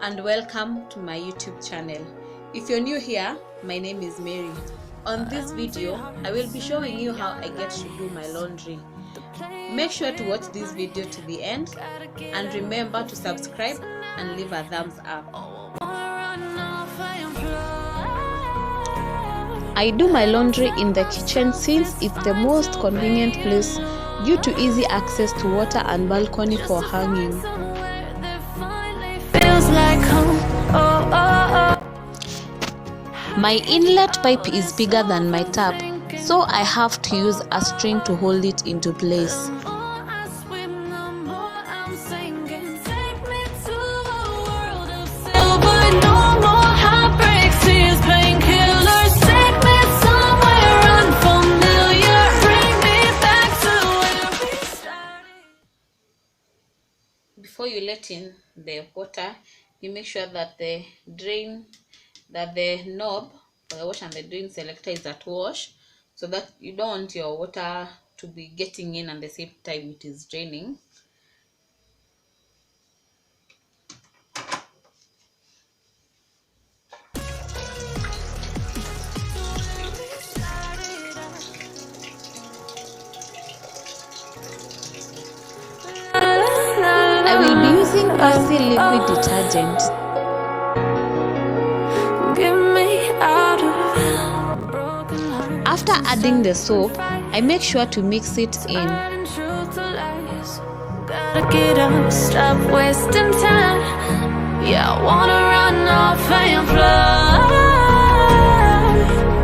and welcome to my YouTube channel. If you're new here, my name is Mary. On this video, I will be showing you how I get to do my laundry. Make sure to watch this video to the end and remember to subscribe and leave a thumbs up. I do my laundry in the kitchen since it's the most convenient place due to easy access to water and balcony for hanging. My inlet pipe is bigger than my tap, so I have to use a string to hold it into place. Before you let in the water, you make sure that the knob for the wash and the drain selector is at wash, so that you don't want your water to be getting in and the same time it is draining. I will be using Passy liquid detergent. After adding the soap, I make sure to mix it in. Gotta get up, stop wasting time. Yeah, I wanna run off and fly.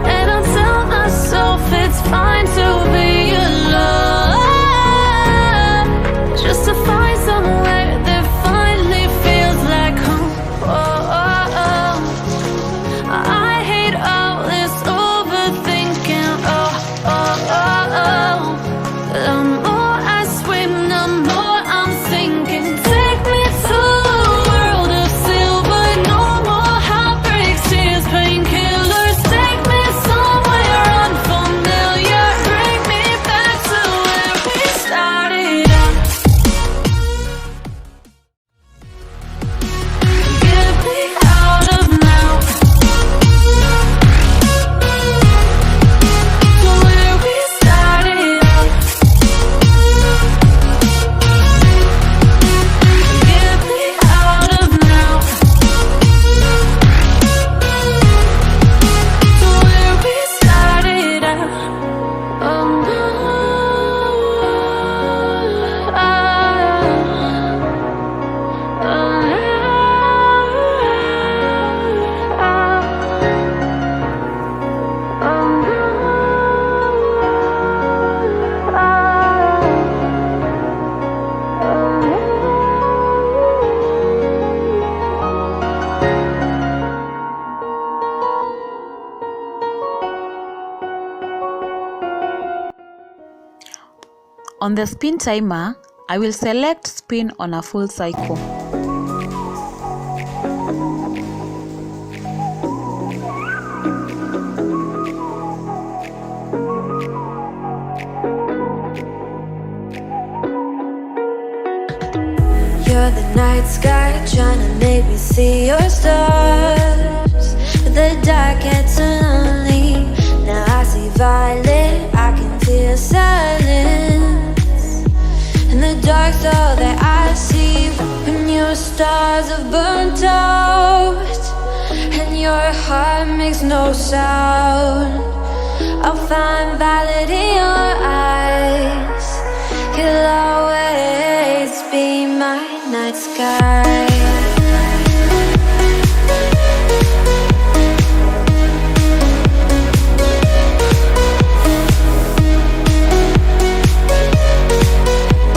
And I'll tell myself it's fine to be alone, just to find somewhere that finally feels like home. Oh, oh, oh. I hate all this overthinking. Oh, oh, oh, oh. The more I swim, the more I'm sinking. Take me to a world of silver. No more heartbreaks, tears, painkillers. Take me somewhere unfamiliar. Bring me back to where we started out. Get me out of now, to where we started out. Get me out of now, to where we started out. Oh no, on the spin timer, I will select spin on a full cycle. You're the night sky trying to make me see your stars, but the dark gets lonely. Now I see violet, I can feel silence. In the dark's all that I see. When your stars are burnt out and your heart makes no sound, I'll find violet in your eyes. You'll always be my night sky.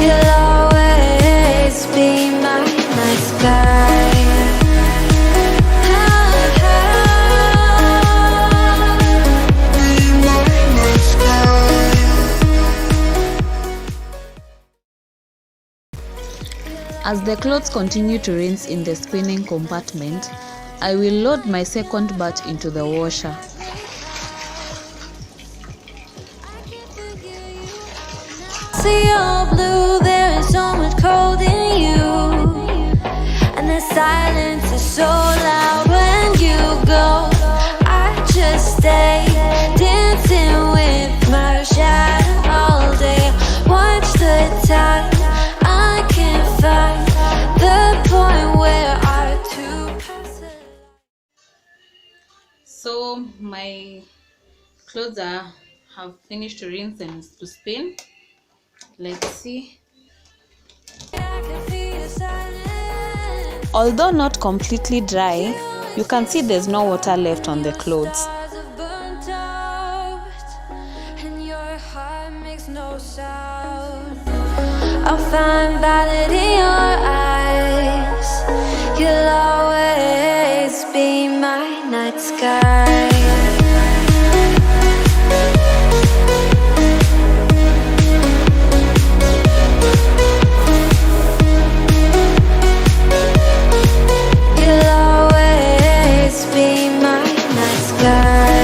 You'll always be my night sky. As the clothes continue to rinse in the spinning compartment, I will load my second batch into the washer. See your blue, there is so much cold in you, and the silence is so my clothes have finished to rinse and to spin. Let's see. Although not completely dry, you can see there's no water left on the clothes. I'll find valid in your eyes. You'll always be my night sky. You'll always be my night sky.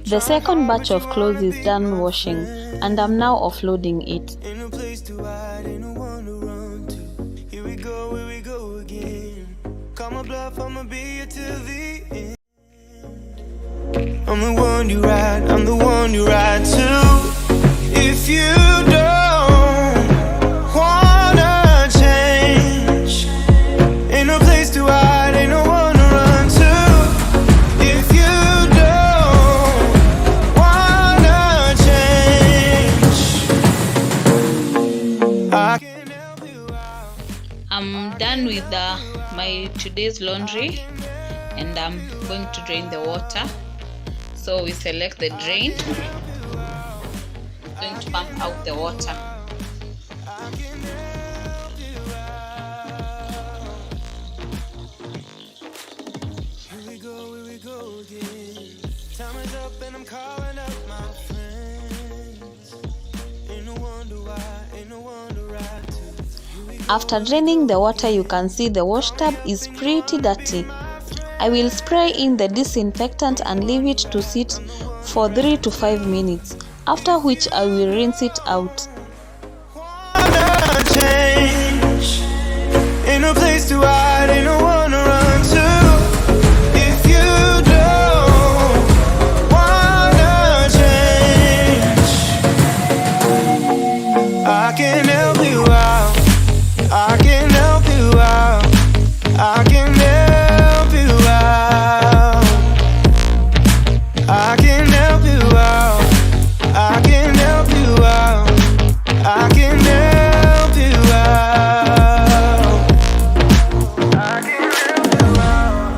The second batch of clothes is done washing, and I'm now offloading it. I'm the one you ride, I'm the one you ride to. If you don't wanna change, ain't no place to hide, ain't no one to run to. If you don't wanna change, I can help you out. I'm done with my today's laundry, and I'm going to drain the water. So we select the drain. I'm going to pump out the water. Here we go again. Time is up and I'm calling up my friends. Ain't no wonder why, ain't no wonder right to. After draining the water, you can see the wash tub is pretty dirty. I will spray in the disinfectant and leave it to sit for 3 to 5 minutes, after which I will rinse it out. Wanna change, ain't no place to hide, ain't no one to run to. If you don't wanna change, I can help you out, I can help you out, I can help you out, I can help you out, I can help you out, I can help you out, I can help you out,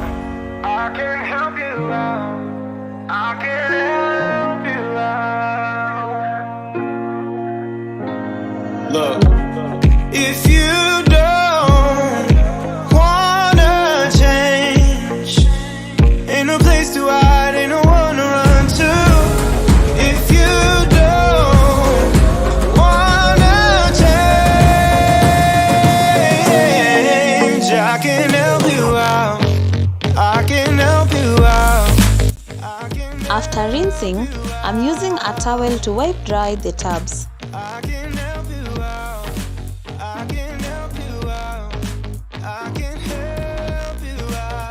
I can help you out, I can help you out. Look, if you don't wanna change, ain't no place to hide, ain't no one to run to. If you don't wanna change, I can help you out, I can help you out, I can, After rinsing, I'm using a towel to wipe dry the tubs. I can help you out, I can help you out, I can help you out.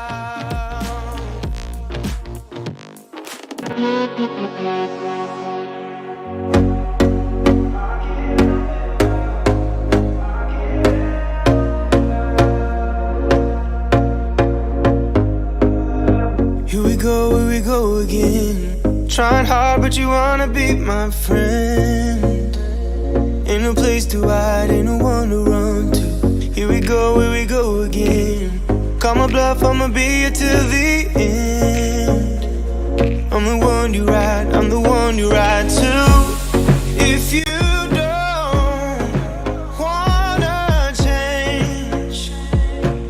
Here we go again. Trying hard, but you wanna be my friend. Ain't no place to hide, ain't no one to run to. Here we go again. Call my bluff, I'ma be here till the end. I'm the one you ride, I'm the one you ride to. If you don't wanna change,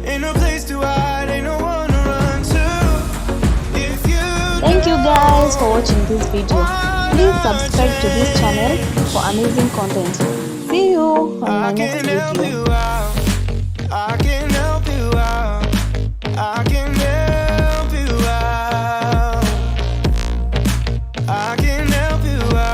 ain't no place to hide, ain't no one to run to. Thanks for watching this video. Please subscribe to this channel for amazing content. See you on my I next can help video. you out. I can